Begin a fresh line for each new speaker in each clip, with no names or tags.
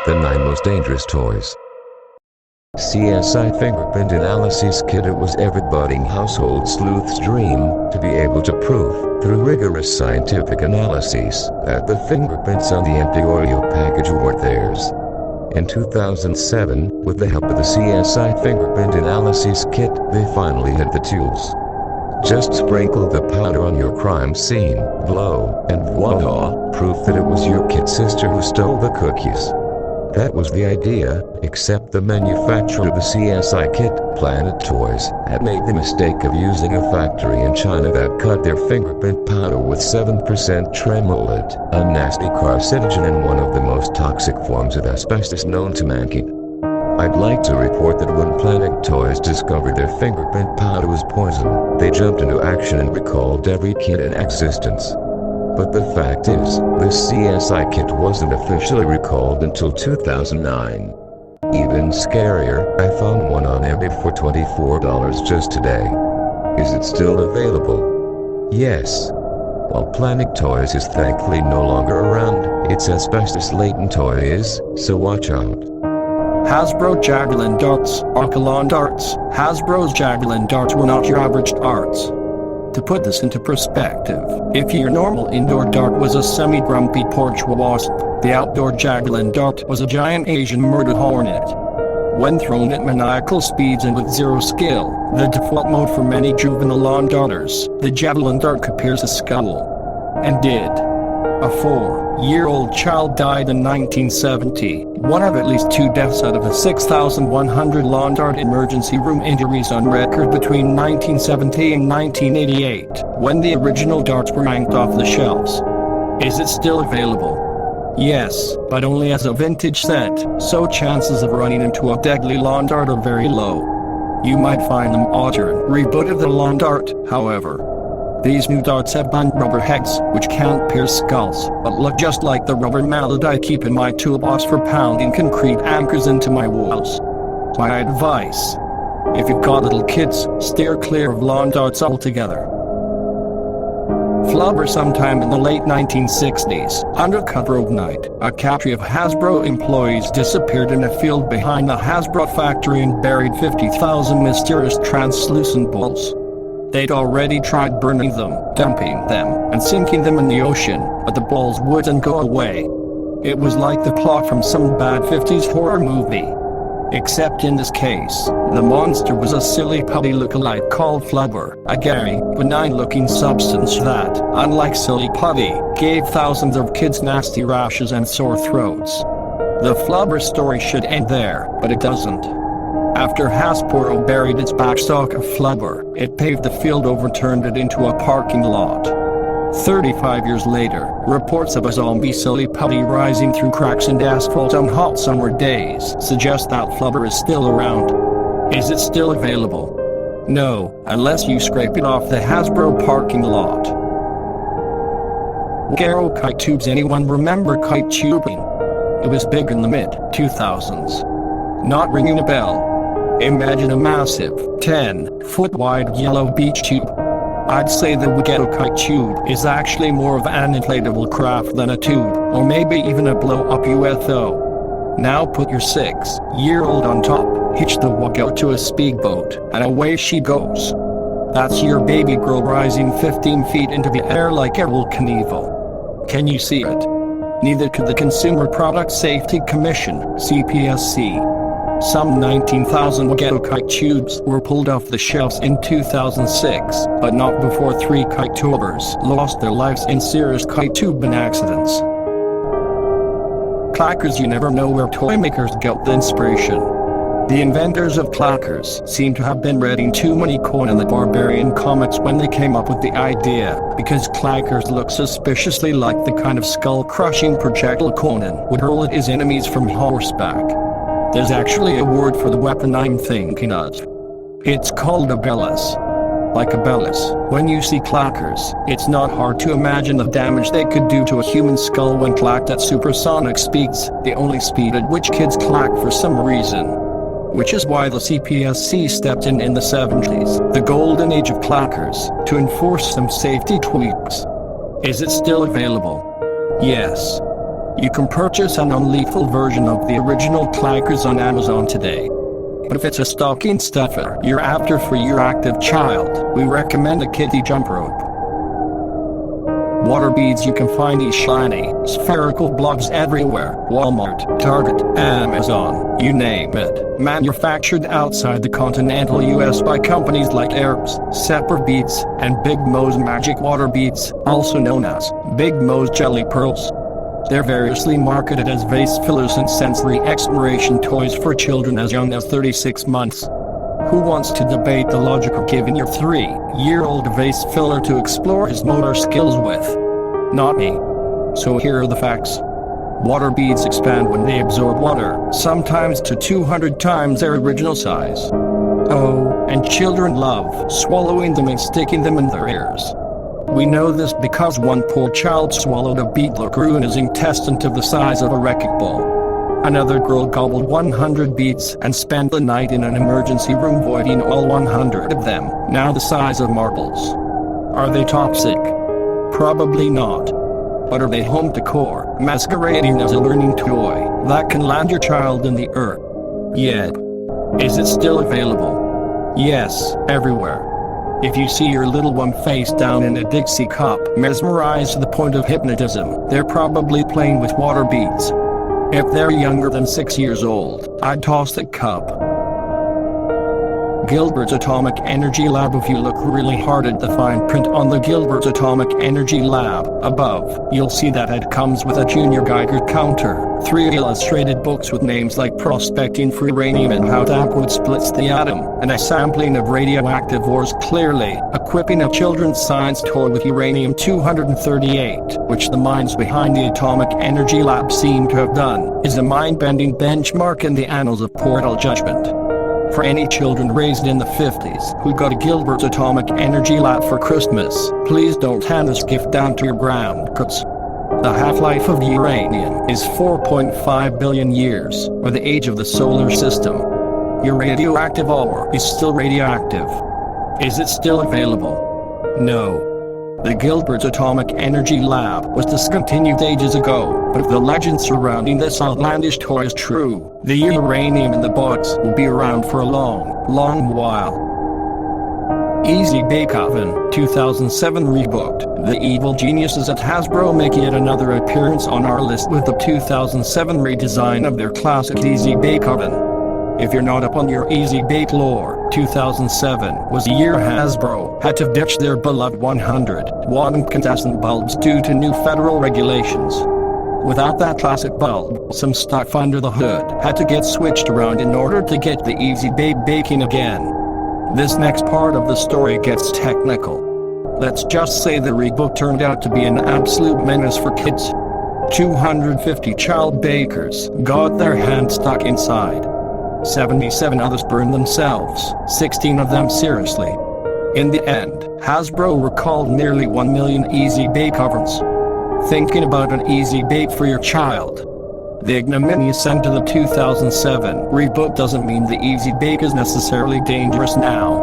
the 9 most dangerous toys. CSI Fingerprint Analysis Kit. It was every budding household sleuth's dream to be able to prove, through rigorous scientific analyses, that the fingerprints on the empty Oreo package were theirs. In 2007, with the help of the CSI Fingerprint Analysis Kit, they finally had the tools. Just sprinkle the powder on your crime scene, blow, and voila, proof that it was your kid sister who stole the cookies. That was the idea, except the manufacturer of the CSI kit, Planet Toys, had made the mistake of using a factory in China that cut their fingerprint powder with 7% tremolit, a nasty carcinogen and one of the most toxic forms of asbestos known to mankind. I'd like to report that when Planet Toys discovered their fingerprint powder was poison, they jumped into action and recalled every kit in existence. But the fact is, this CSI kit wasn't officially recalled until 2009. Even scarier, I found one on eBay for $24 just today. Is it still available? Yes. While Planet Toys is thankfully no longer around, its asbestos-laden toy is, so watch out.
Hasbro Javelin Darts, Archelon Darts. Hasbro's Javelin Darts were not your average darts. To put this into perspective, if your normal indoor dart was a semi-grumpy porch wasp, the outdoor Javelin Dart was a giant Asian murder hornet. When thrown at maniacal speeds and with zero skill, the default mode for many juvenile lawn darters, the Javelin Dart could pierce a skull. And did. A 4-year-old child died in 1970, one of at least 2 deaths out of the 6,100 lawn dart emergency room injuries on record between 1970 and 1988, when the original darts were yanked off the shelves. Is it still available? Yes, but only as a vintage set, so chances of running into a deadly lawn dart are very low. You might find them modern reboot of the lawn dart, however. These new darts have non-rubber heads, which can't pierce skulls, but look just like the rubber mallet I keep in my toolbox for pounding concrete anchors into my walls. My advice: if you've got little kids, steer clear of lawn darts altogether. Flubber. Sometime in the late 1960s, undercover of night, a cadre of Hasbro employees disappeared in a field behind the Hasbro factory and buried 50,000 mysterious translucent balls. They'd already tried burning them, dumping them, and sinking them in the ocean, but the balls wouldn't go away. It was like the plot from some bad 50s horror movie. Except in this case, the monster was a silly putty lookalike called Flubber, a gary, benign-looking substance that, unlike silly putty, gave thousands of kids nasty rashes and sore throats. The Flubber story should end there, but it doesn't. After Hasbro buried its backstock of Flubber, it paved the field over and turned it into a parking lot. 35 years later, reports of a zombie silly putty rising through cracks in asphalt on hot summer days suggest that Flubber is still around. Is it still available? No, unless you scrape it off the Hasbro parking lot. Garo kite tubes. Anyone remember kite tubing? It was big in the mid-2000s. Not ringing a bell? Imagine a massive, 10-foot wide yellow beach tube. I'd say the Ghetto kite tube is actually more of an inflatable craft than a tube, or maybe even a blow-up UFO. Now put your 6-year-old on top, hitch the Wago to a speedboat, and away she goes. That's your baby girl rising 15 feet into the air like Evel Knievel. Can you see it? Neither could the Consumer Product Safety Commission, CPSC. Some 19,000 Ghetto kite tubes were pulled off the shelves in 2006, but not before 3 kite tubers lost their lives in serious kite tubing accidents. Clackers. You never know where toy makers get the inspiration. The inventors of clackers seem to have been reading too many Conan the Barbarian comics when they came up with the idea, because clackers look suspiciously like the kind of skull-crushing projectile Conan would hurl at his enemies from horseback. There's actually a word for the weapon I'm thinking of. It's called a bellis. Like a bellis, when you see clackers, it's not hard to imagine the damage they could do to a human skull when clacked at supersonic speeds, the only speed at which kids clack for some reason. Which is why the CPSC stepped in the 70s, the golden age of clackers, to enforce some safety tweaks. Is it still available? Yes. You can purchase an unlethal version of the original clackers on Amazon today. But if it's a stocking stuffer you're after for your active child, we recommend a kiddie jump rope. Water beads you can find these shiny, spherical blobs everywhere. Walmart, Target, Amazon, you name it. Manufactured outside the continental US by companies like Herbs, Sepper Beads, and Big Mo's Magic Water Beads, also known as Big Mo's Jelly Pearls. They're variously marketed as vase fillers and sensory exploration toys for children as young as 36 months. Who wants to debate the logic of giving your 3-year-old a vase filler to explore his motor skills with? Not me. So here are the facts. Water beads expand when they absorb water, sometimes to 200 times their original size. Oh, and children love swallowing them and sticking them in their ears. We know this because one poor child swallowed a bead that grew in his intestine to the size of a wrecking ball. Another girl gobbled 100 beads and spent the night in an emergency room voiding all 100 of them, now the size of marbles. Are they toxic? Probably not. But are they home decor, masquerading as a learning toy that can land your child in the earth? Yeah. Is it still available? Yes, everywhere. If you see your little one face down in a Dixie cup, mesmerized to the point of hypnotism, they're probably playing with water beads. If they're younger than 6 years old, I'd toss the cup. Gilbert's Atomic Energy Lab. If you look really hard at the fine print on the Gilbert's Atomic Energy Lab above, you'll see that it comes with a junior Geiger counter, 3 illustrated books with names like Prospecting for Uranium and How Dagwood Splits the Atom, and a sampling of radioactive ores. Clearly, equipping a children's science toy with uranium-238, which the minds behind the Atomic Energy Lab seem to have done, is a mind-bending benchmark in the annals of portal judgment. For any children raised in the 50s who got a Gilbert's Atomic Energy Lab for Christmas, please don't hand this gift down to your grandkids. The half-life of uranium is 4.5 billion years, or the age of the solar system. Your radioactive ore is still radioactive. Is it still available? No. The Gilbert's Atomic Energy Lab was discontinued ages ago, but if the legend surrounding this outlandish toy is true, the uranium in the box will be around for a long, long while. Easy Bake Oven, 2007 rebooked. The evil geniuses at Hasbro make yet another appearance on our list with the 2007 redesign of their classic Easy Bake Oven. If you're not up on your Easy Bake lore, 2007 was the year Hasbro had to ditch their beloved 100-watt incandescent bulbs due to new federal regulations. Without that classic bulb, some stuff under the hood had to get switched around in order to get the Easy Bake baking again. This next part of the story gets technical. Let's just say the rebook turned out to be an absolute menace for kids. 250 child bakers got their hands stuck inside. 77 others burned themselves, 16 of them seriously. In the end, Hasbro recalled nearly 1 million Easy Bake ovens. Thinking about an Easy Bake for your child? The ignominious end to the 2007 reboot doesn't mean the Easy Bake is necessarily dangerous now.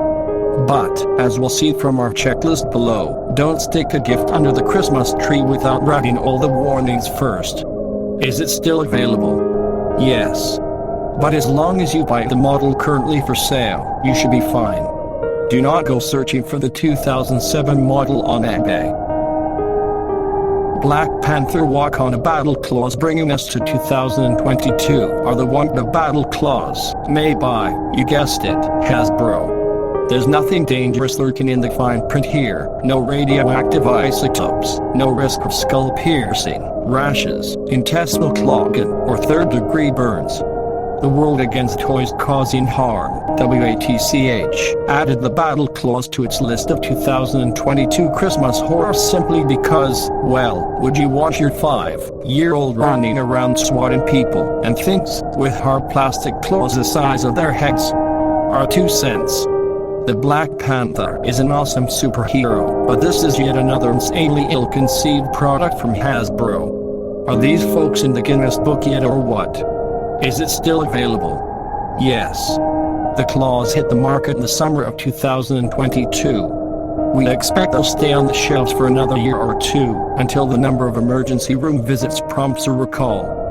But, as we'll see from our checklist below, don't stick a gift under the Christmas tree without reading all the warnings first. Is it still available? Yes. But as long as you buy the model currently for sale, you should be fine. Do not go searching for the 2007 model on eBay. Black Panther Wakanda Battle Claws. Bringing us to 2022 are the Wakanda Battle Claws, made by, you guessed it, Hasbro. There's nothing dangerous lurking in the fine print here. No radioactive isotopes, no risk of skull piercing, rashes, intestinal clogging, or third-degree burns. The World Against Toys Causing Harm, WATCH, added the Battle Claws to its list of 2022 Christmas horrors simply because, well, would you want your 5-year-old running around swatting people and things with hard plastic claws the size of their heads? Our 2 cents. The Black Panther is an awesome superhero, but this is yet another insanely ill-conceived product from Hasbro. Are these folks in the Guinness Book yet or what? Is it still available? Yes. The claws hit the market in the summer of 2022. We expect they'll stay on the shelves for another year or two, until the number of emergency room visits prompts a recall.